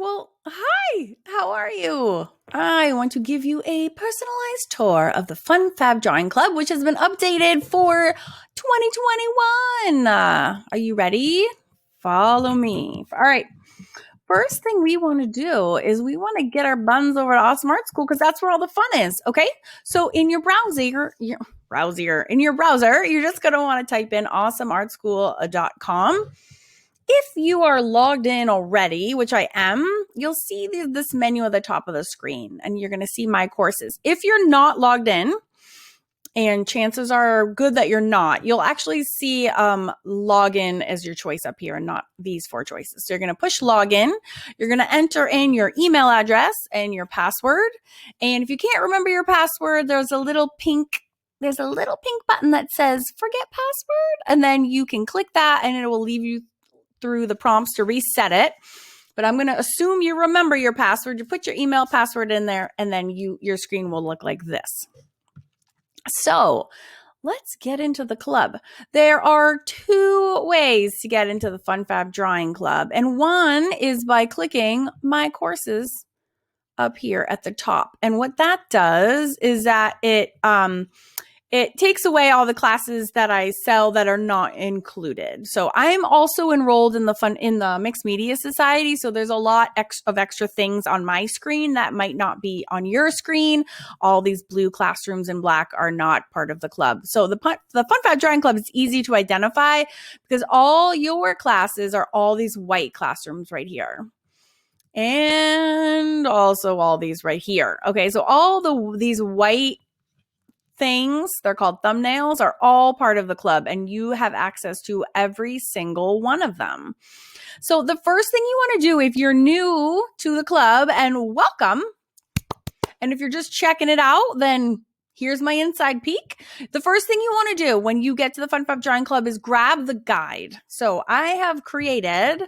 Well, hi, how are you? I want to give you a personalized tour of the Fun Fab Drawing Club, which has been updated for 2021. Are you ready? Follow me. All right. First thing we want to do is we want to get our buns over to Awesome Art School because that's where all the fun is. Okay. So in your browser, you're just going to want to type in awesomeartschool.com. If you are logged in already, which I am, you'll see this menu at the top of the screen and you're going to see my courses. If you're not logged in, and chances are good that you're not, you'll actually see login as your choice up here and not these four choices. So you're going to push login. You're going to enter in your email address and your password. And if you can't remember your password, there's a little pink button that says forget password. And then you can click that and it will leave you through the prompts to reset it. But I'm going to assume you remember your password. You put your email password in there and then your screen will look like this. So let's get into the club. There are two ways to get into the Fun Fab Drawing Club. And one is by clicking my courses up here at the top. And what that does is that it takes away all the classes that I sell that are not included. So I'm also enrolled in the Mixed Media Society. So there's a lot of extra things on my screen that might not be on your screen. All these blue classrooms in black are not part of the club. So the Fun Fab Drawing Club is easy to identify because all your classes are all these white classrooms right here. And also all these right here. Okay, so all these white things, they're called thumbnails, are all part of the club and you have access to every single one of them. So the first thing you want to do if you're new to the club, and welcome, and if you're just checking it out, then here's my inside peek. The first thing you want to do when you get to the Fun Fab Drawing Club is grab the guide. So I have created,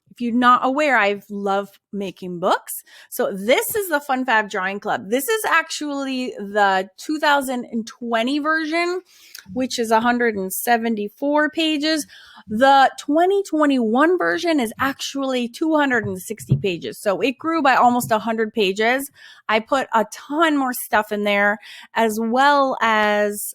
if you're not aware, I love making books. So this is the Fun Fab Drawing Club. This is actually the 2020 version, which is 174 pages. The 2021 version is actually 260 pages. So it grew by almost 100 pages. I put a ton more stuff in there, as well as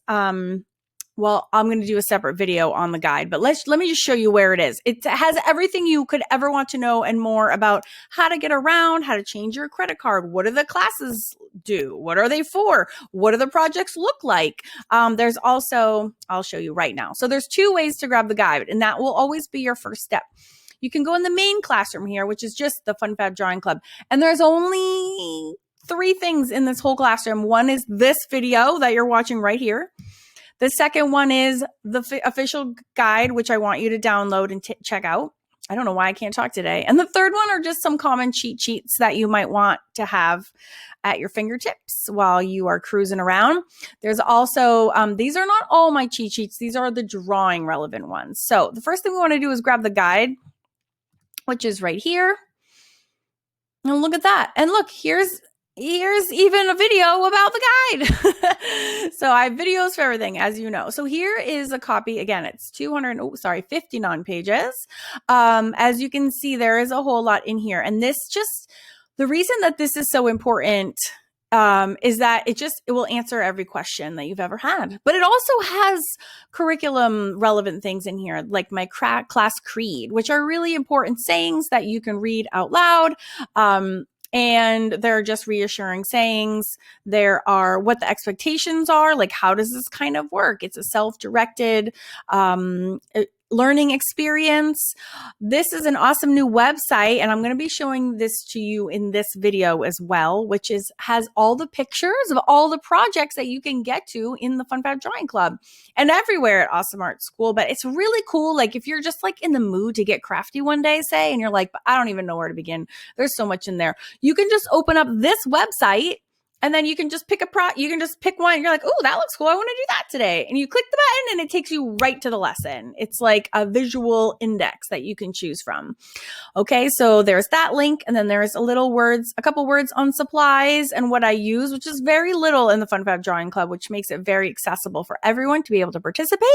well, I'm going to do a separate video on the guide, but let me just show you where it is. It has everything you could ever want to know and more about how to get around, how to change your credit card. What do the classes do? What are they for? What do the projects look like? There's also, I'll show you right now. So there's two ways to grab the guide, and that will always be your first step. You can go in the main classroom here, which is just the Fun Fab Drawing Club. And there's only 3 things in this whole classroom. One is this video that you're watching right here. The second one is the official guide, which I want you to download and check out. I don't know why I can't talk today. And the third one are just some common cheat sheets that you might want to have at your fingertips while you are cruising around. There's also, these are not all my cheat sheets. These are the drawing relevant ones. So the first thing we want to do is grab the guide, which is right here. And look at that. And look, here's even a video about the guide. So I have videos for everything, as you know. So here is a copy. Again, it's 59 pages. As you can see, there is a whole lot in here. And the reason that this is so important is that it will answer every question that you've ever had. But it also has curriculum relevant things in here, like my class creed, which are really important sayings that you can read out loud. And they're just reassuring sayings. There are what the expectations are, like how does this kind of work? It's a self-directed learning experience. This is an awesome new website, and I'm going to be showing this to you in this video as well, which has all the pictures of all the projects that you can get to in the Fun Fab Drawing Club and everywhere at Awesome Art School. But it's really cool. Like if you're just like in the mood to get crafty one day, say, and you're like, but I don't even know where to begin. There's so much in there. You can just open up this website and then you can just pick you can just pick one and you're like, oh, that looks cool. I want to do that today. And you click the button and it takes you right to the lesson. It's like a visual index that you can choose from. Okay, so there's that link. And then there's a couple words on supplies and what I use, which is very little in the Fun Fab Drawing Club, which makes it very accessible for everyone to be able to participate.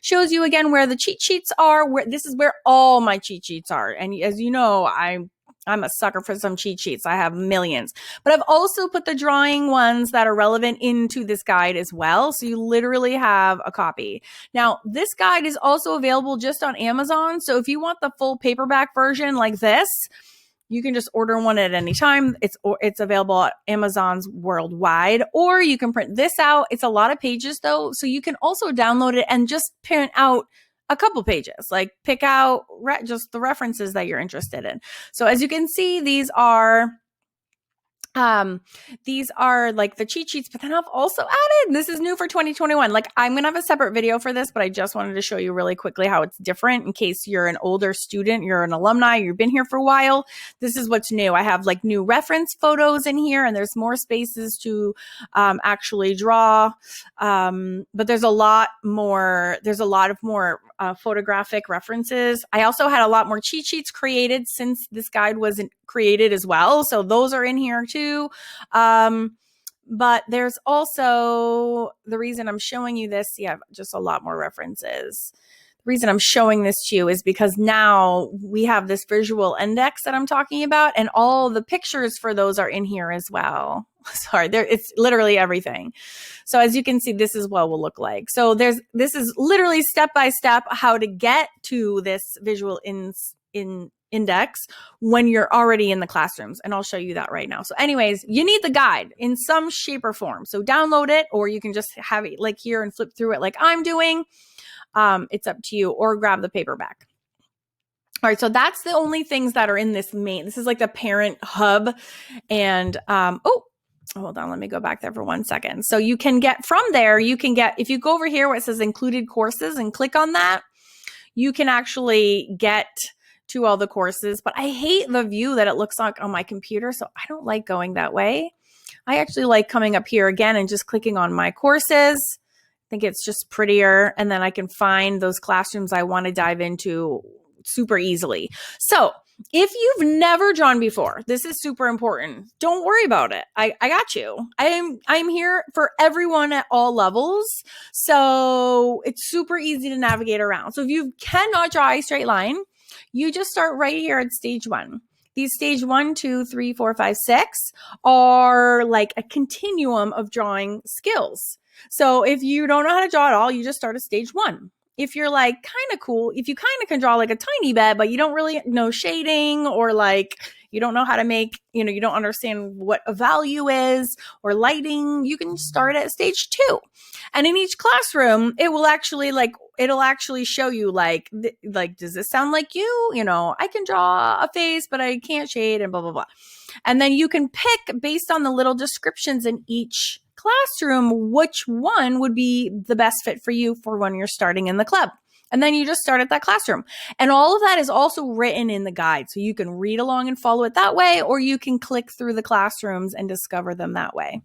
Shows you again where the cheat sheets are. This is where all my cheat sheets are. And as you know, I I'm a sucker for some cheat sheets. I have millions. But I've also put the drawing ones that are relevant into this guide as well. So you literally have a copy. Now, this guide is also available just on Amazon. So if you want the full paperback version like this, you can just order one at any time. It's available at Amazon's worldwide, or you can print this out. It's a lot of pages though. So you can also download it and just print out a couple pages, like pick out just the references that you're interested in. So as you can see, these are like the cheat sheets, but then I've also added, this is new for 2021. Like I'm going to have a separate video for this, but I just wanted to show you really quickly how it's different in case you're an older student, you're an alumni, you've been here for a while. This is what's new. I have like new reference photos in here, and there's more spaces to actually draw. But there's a lot of more photographic references. I also had a lot more cheat sheets created since this guide wasn't created as well. So those are in here too. But there's also, the reason I'm showing you this, just a lot more references. The reason I'm showing this to you is because now we have this visual index that I'm talking about, and all the pictures for those are in here as well. Sorry, it's literally everything. So as you can see, this is what it will look like. So this is literally step-by-step how to get to this visual index when you're already in the classrooms. And I'll show you that right now. So anyways, you need the guide in some shape or form. So download it, or you can just have it like here and flip through it like I'm doing. It's up to you, or grab the paperback. All right, so that's the only things that are in this is like the parent hub. And hold on, let me go back there for 1 second. So you can get from there, if you go over here where it says included courses and click on that, you can actually get to all the courses. But I hate the view that it looks like on my computer, so I don't like going that way. I actually like coming up here again and just clicking on my courses. I think it's just prettier, and then I can find those classrooms I want to dive into super easily. So if you've never drawn before, this is super important. Don't worry about it. I got you. I'm here for everyone at all levels. So it's super easy to navigate around. So if you cannot draw a straight line, you just start right here at stage 1. These stage 1, 2, 3, 4, 5, 6 are like a continuum of drawing skills. So if you don't know how to draw at all, you just start at stage 1. If you're like kind of cool, if you kind of can draw like a tiny bit, but you don't really know shading, or like you don't know how to make, you don't understand what a value is or lighting, you can start at stage 2. And in each classroom, it'll actually show you like, does this sound like you? I can draw a face, but I can't shade, and blah, blah, blah. And then you can pick based on the little descriptions in each classroom, which one would be the best fit for you for when you're starting in the club. And then you just start at that classroom. And all of that is also written in the guide. So you can read along and follow it that way, or you can click through the classrooms and discover them that way.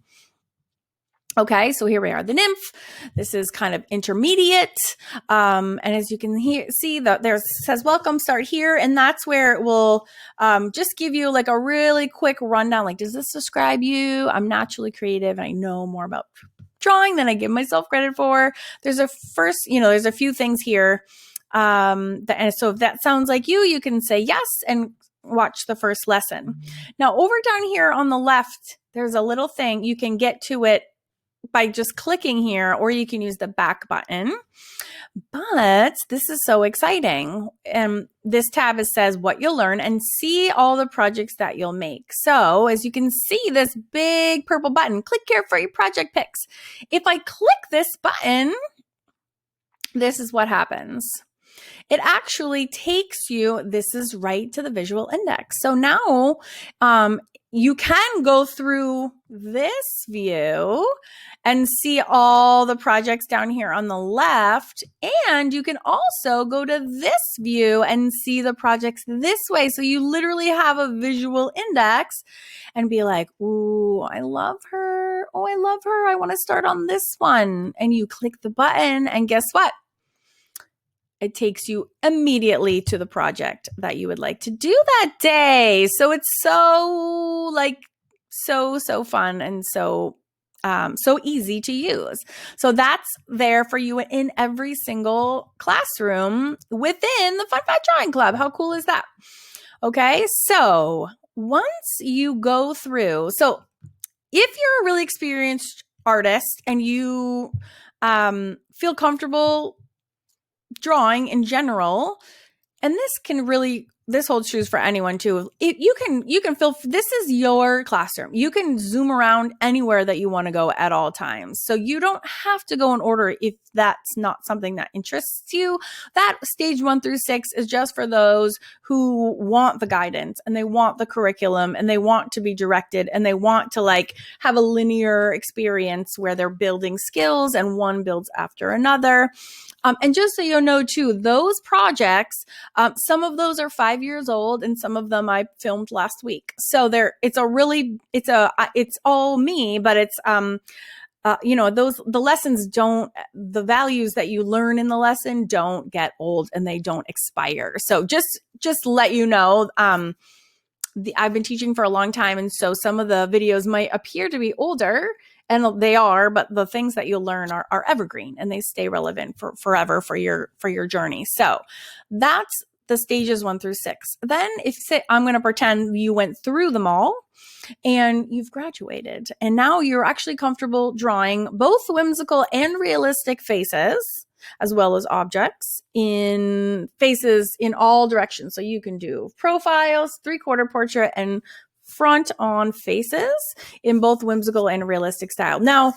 Okay, so here we are, the Nymph. This is kind of intermediate. And as you can see, there says, welcome, start here. And that's where it will just give you like a really quick rundown. Like, does this describe you? I'm naturally creative, and I know more about drawing than I give myself credit for. There's a few things here. And so if that sounds like you can say yes and watch the first lesson. Now, over down here on the left, there's a little thing. You can get to it by just clicking here, or you can use the back button. But this is so exciting. And this tab says what you'll learn and see all the projects that you'll make. So as you can see, this big purple button, click here for your project picks. If I click this button, this is what happens. It actually takes you, this is right to the visual index. So now you can go through this view and see all the projects down here on the left. And you can also go to this view and see the projects this way. So you literally have a visual index and be like, ooh, I love her. Oh, I love her. I want to start on this one. And you click the button, and guess what? It takes you immediately to the project that you would like to do that day. So it's so fun and so easy to use. So that's there for you in every single classroom within the Fun Fab Drawing Club. How cool is that? Okay, so once you go through, so if you're a really experienced artist and you feel comfortable drawing in general, and this holds true for anyone too. You can feel this is your classroom. You can zoom around anywhere that you want to go at all times. So you don't have to go in order if that's not something that interests you. That stage 1 through 6 is just for those who want the guidance and they want the curriculum and they want to be directed and they want to like have a linear experience where they're building skills and one builds after another. And just so you know too, those projects, some of those are 5 years old and some of them I filmed last week. So it's all me, but it's, the lessons the values that you learn in the lesson don't get old and they don't expire. So just let you know, I've been teaching for a long time. And so some of the videos might appear to be older, and they are, but the things that you'll learn are evergreen and they stay relevant for forever for your journey. So that's the stages 1 through 6. Then I'm going to pretend you went through them all and you've graduated and now you're actually comfortable drawing both whimsical and realistic faces, as well as objects in faces in all directions. So you can do profiles, 3/4 portrait, and front on faces in both whimsical and realistic style. Now,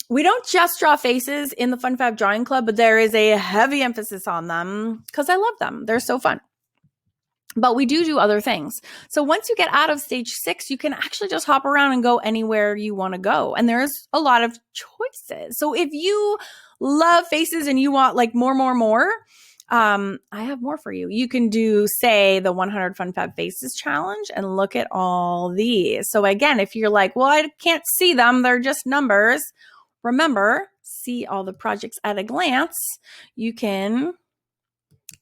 we don't just draw faces in the Fun Fab Drawing Club, but there is a heavy emphasis on them because I love them. They're so fun. But we do other things. So once you get out of stage 6, you can actually just hop around and go anywhere you want to go. And there's a lot of choices. So if you love faces and you want like more, I have more for you. You can do, say, the 100 Fun Fab Faces challenge and look at all these. So again, if you're like, well, I can't see them, they're just numbers. Remember, see all the projects at a glance. You can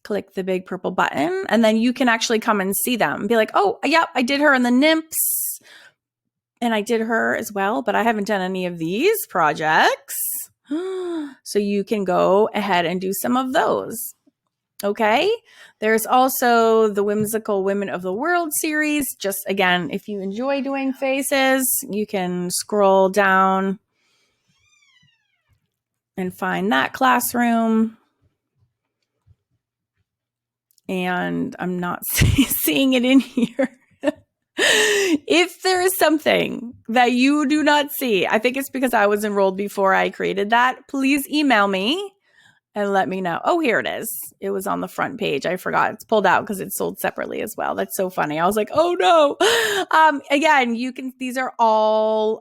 click the big purple button and then you can actually come and see them. Be like, oh, yep, I did her in the Nymphs and I did her as well, but I haven't done any of these projects. So you can go ahead and do some of those. Okay. There's also the Whimsical Women of the World series. Just again, if you enjoy doing faces, you can scroll down and find that classroom. And I'm not seeing it in here. If there is something that you do not see, I think it's because I was enrolled before I created that. Please email me and let me know. Oh, here it is. It was on the front page. I forgot. It's pulled out because it's sold separately as well. That's so funny. I was like, oh no. Again, these are all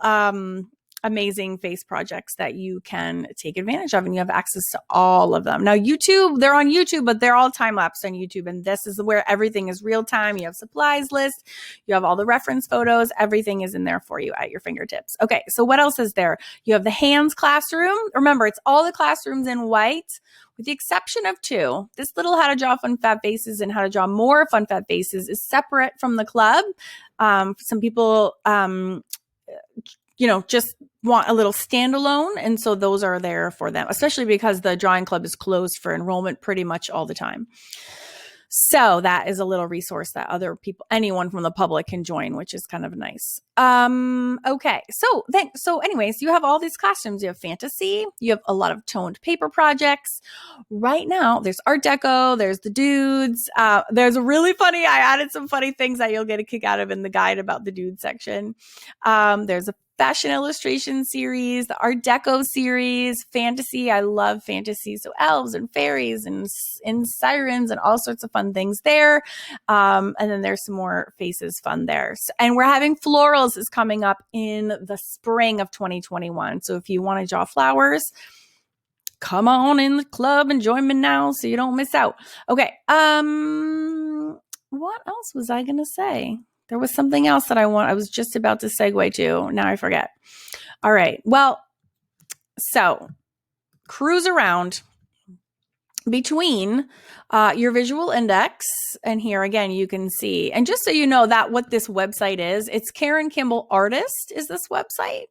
amazing face projects that you can take advantage of, and you have access to all of them. Now, YouTube, they're on YouTube, but they're all time-lapsed on YouTube, and this is where everything is real-time. You have supplies list, you have all the reference photos, everything is in there for you at your fingertips. Okay, so what else is there? You have the hands classroom. Remember, it's all the classrooms in white, with the exception of 2. This little how to draw Fun Fab Faces and how to draw more Fun Fab Faces is separate from the club. Some people, just want a little standalone. And so those are there for them, especially because the drawing club is closed for enrollment pretty much all the time. So that is a little resource that anyone from the public can join, which is kind of nice. Okay. So anyways, you have all these classrooms. You have fantasy. You have a lot of toned paper projects. Right now, there's Art Deco. There's the dudes. There's I added some funny things that you'll get a kick out of in the guide about the dude section. There's a fashion illustration series, the Art Deco series, fantasy. I love fantasy. So elves and fairies and sirens and all sorts of fun things there. And then there's some more faces fun there. And we're having florals is coming up in the spring of 2021. So if you want to draw flowers, come on in the club and join me now so you don't miss out. Okay. What else was I going to say? There was something else that I was just about to segue to. Now I forget. All right. Well, so cruise around between your visual index. And here again, you can see, and just so you know that what this website is, it's Karen Kimball Artist is this website.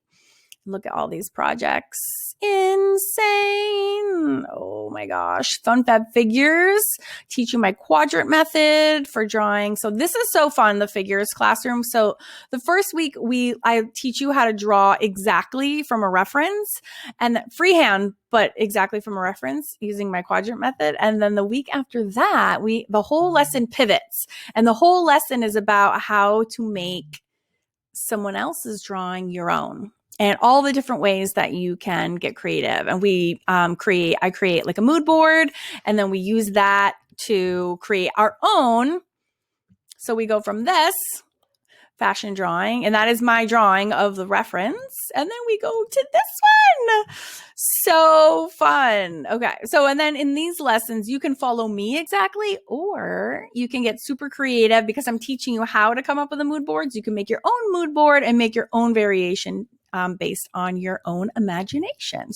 Look at all these projects. insane. Oh my gosh. Fun Fab Figures, teach you my quadrant method for drawing. So this is so fun, the figures classroom. So the first week I teach you how to draw exactly from a reference and freehand, but exactly from a reference using my quadrant method. And then the week after that, the whole lesson pivots, and the whole lesson is about how to make someone else's drawing your own, and all the different ways that you can get creative. And I create like a mood board, and then we use that to create our own. So we go from this fashion drawing, and that is my drawing of the reference, and then we go to this one. So fun. Okay. So, and then in these lessons, you can follow me exactly, or you can get super creative because I'm teaching you how to come up with the mood boards. You can make your own mood board and make your own variation based on your own imagination.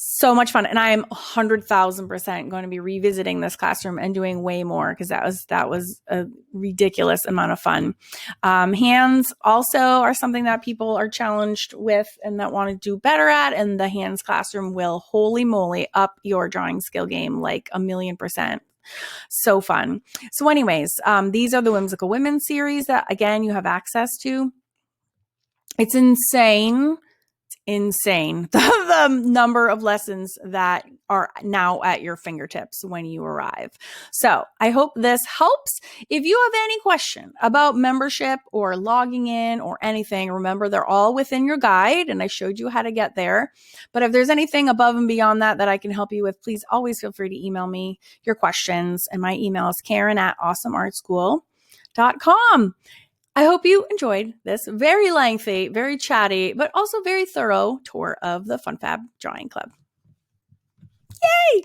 So much fun. And I am 100,000% going to be revisiting this classroom and doing way more, because that was a ridiculous amount of fun. Hands also are something that people are challenged with and that want to do better at. And the hands classroom will, holy moly, up your drawing skill game like 1,000,000%. So fun. So anyways, these are the Whimsical Women series that, again, you have access to. It's insane the number of lessons that are now at your fingertips when you arrive. So I hope this helps. If you have any question about membership or logging in or anything, remember they're all within your guide, and I showed you how to get there. But if there's anything above and beyond that I can help you with, please always feel free to email me your questions. And my email is karen@awesomeartschool.com. I hope you enjoyed this very lengthy, very chatty, but also very thorough tour of the Fun Fab Drawing Club. Yay!